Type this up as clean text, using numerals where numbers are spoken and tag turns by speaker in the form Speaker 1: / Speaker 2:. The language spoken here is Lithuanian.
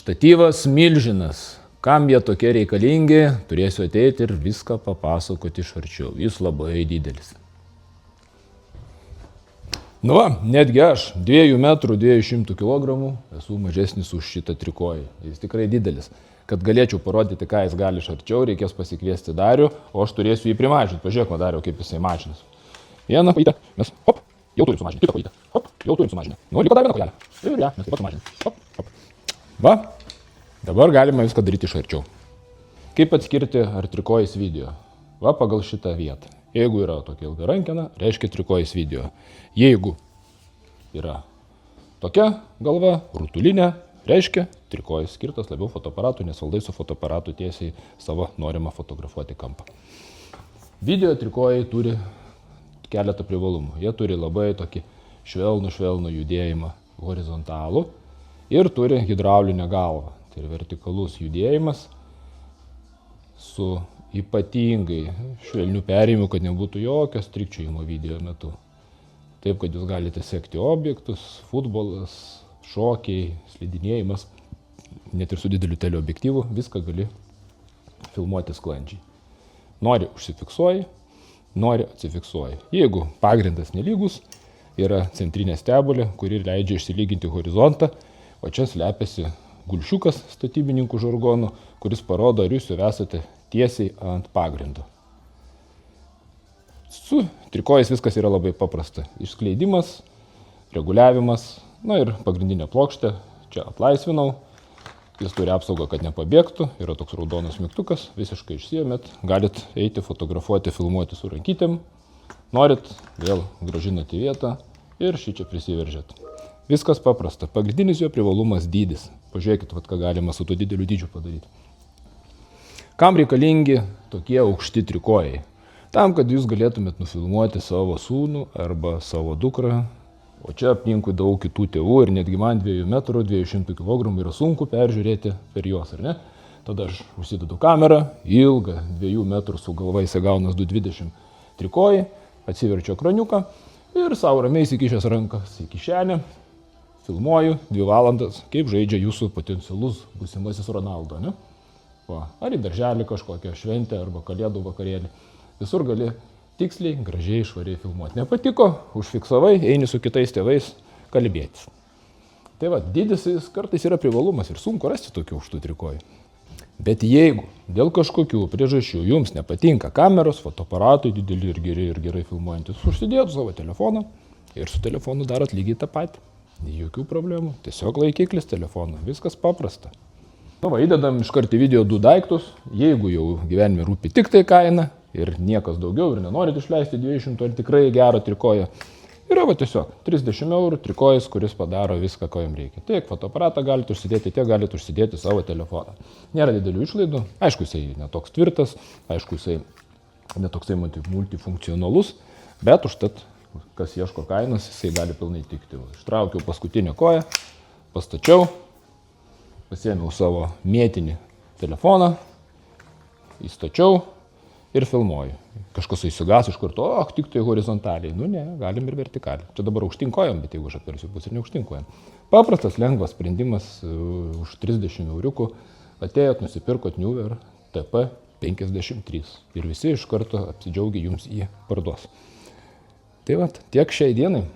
Speaker 1: Štatyvas milžinas. Kam jie tokie reikalingi, turėsiu ateiti ir viską papasakoti iš arčiau. Jis labai didelis. Nu va, netgi aš 2 metrų 200 kg esu mažesnis už šitą trikojį. Jis tikrai didelis. Kad galėčiau parodyti, ką jis gali iš arčiau, reikės pasikviesti Darių, o aš turėsiu jį primažinti. Pažiūrėk, Dariau, kaip jisai mažinas. Vieną kojytę, mes, hop, jau turim sumažinti. Kitą kojytę, hop, jau turim sumažinti. Nu, liko dar vieną kojelę. Ir ją, mes taip pat sumažinti. Hop, hop. Va, dabar galima viską daryti iš arčiau. Kaip atskirti, ar trikojis video? Va, pagal šitą vietą. Jeigu yra tokia ilga rankena, reiškia trikojis video. Jeigu yra tokia galva, rutulinė, reiškia trikojis skirtas labiau fotoaparatui, nes valdai su fotoaparatu tiesiai savo norimą fotografuoti kampą. Video trikojai turi keletą privalumų. Jie turi labai tokį švelnų judėjimą horizontalų ir turi hidraulinę galvą. Tai yra vertikalus judėjimas su ypatingai švelniu perėjimu, kad nebūtų jokio strikčiojimo video metu. Taip, kad jūs galite sekti objektus, futbolas, šokiai, slidinėjimas, net ir su dideliu teleobjektyvu, viską gali filmuoti sklandžiai. Nori užsifiksuoji, nori atsifiksuoji. Jeigu pagrindas nelygus, yra centrinė stebulė, kuri leidžia išsilyginti horizontą, o čia slepiasi gulšiukas statybininkų žargonų, kuris parodo, ar jūs jau esate tiesiai ant pagrindo. Su trikojais viskas yra labai paprasta. Išskleidimas, reguliavimas, na ir pagrindinė plokštė. Čia atlaisvinau. Jis turi apsaugą, kad nepabėgtų. Yra toks raudonas mygtukas. Visiškai išsiėmėt. Galit eiti, fotografuoti, filmuoti su rankytėm. Norit, vėl grąžinat į vietą ir šį čia prisiveržėt. Viskas paprasta. Pagrindinis jo privalumas dydis. Pažiūrėkit, ką galima su tuo dideliu dydžiu padaryti. Kam reikalingi tokie aukšti trikojai? Tam, kad jūs galėtumėt nufilmuoti savo sūnų arba savo dukrą. O čia aplinkui daug kitų tėvų ir netgi man 2 metrų 200 kg yra sunku peržiūrėti per juos, ar ne? Tada aš užsidedu kamerą, ilgą 2 metrų su galva įsigaunas 220 trikojai, atsiverčiu ekraniuką ir savo ramiai įsikišęs rankas į kišenę, filmuoju 2 valandas, kaip žaidžia jūsų potencialus būsimasis Ronaldo, ne? Va, ar į darželį kažkokią šventę arba kalėdų vakarėlį. Visur gali tiksliai, gražiai, švariai filmuoti. Nepatiko, užfiksavai, eini su kitais tėvais kalbėtis. Tai va, dydis kartais yra privalumas ir sunku rasti tokių aukštų trikojų. Bet jeigu dėl kažkokių priežasčių jums nepatinka kameros, fotoaparatai dideli ir gerai filmuojantis, užsidėtų savo telefoną ir su telefonu darot lygiai tą patį. Jokių problemų, tiesiog laikiklis telefono, viskas paprasta. Nu va, įdedam iš karto į video 2 daiktus, jeigu jau gyvenime rūpi tik tai kaina ir niekas daugiau ir nenorit išleisti 200 ar tikrai gerą trikoją, yra va tiesiog 30 eurų trikojas, kuris padaro viską, ko jums reikia. Tiek fotoaparatą galite užsidėti, tiek galite užsidėti savo telefoną. Nėra didelių išlaidų, aišku, jisai netoks tvirtas, aišku, jisai netoksai multifunkcionalus, bet užtat, kas ieško kainos, jisai gali pilnai tikti. Ištraukiau paskutinę koją, pastačiau, pasiėmiau savo mėtinį telefoną, įstačiau ir filmuoju. Kažkas įsigas iš karto, tik tai horizontaliai. Nu ne, galim ir vertikaliai. Čia dabar aukštinkojam, bet jeigu aš apversiu, bus ir neaukštinkojam. Paprastas, lengvas sprendimas už 30 euriukų. Atėjot, nusipirkot Newer TP53 ir visi iš karto apsidžiaugia jums jį parduos. Tai va, tiek šiai dienai.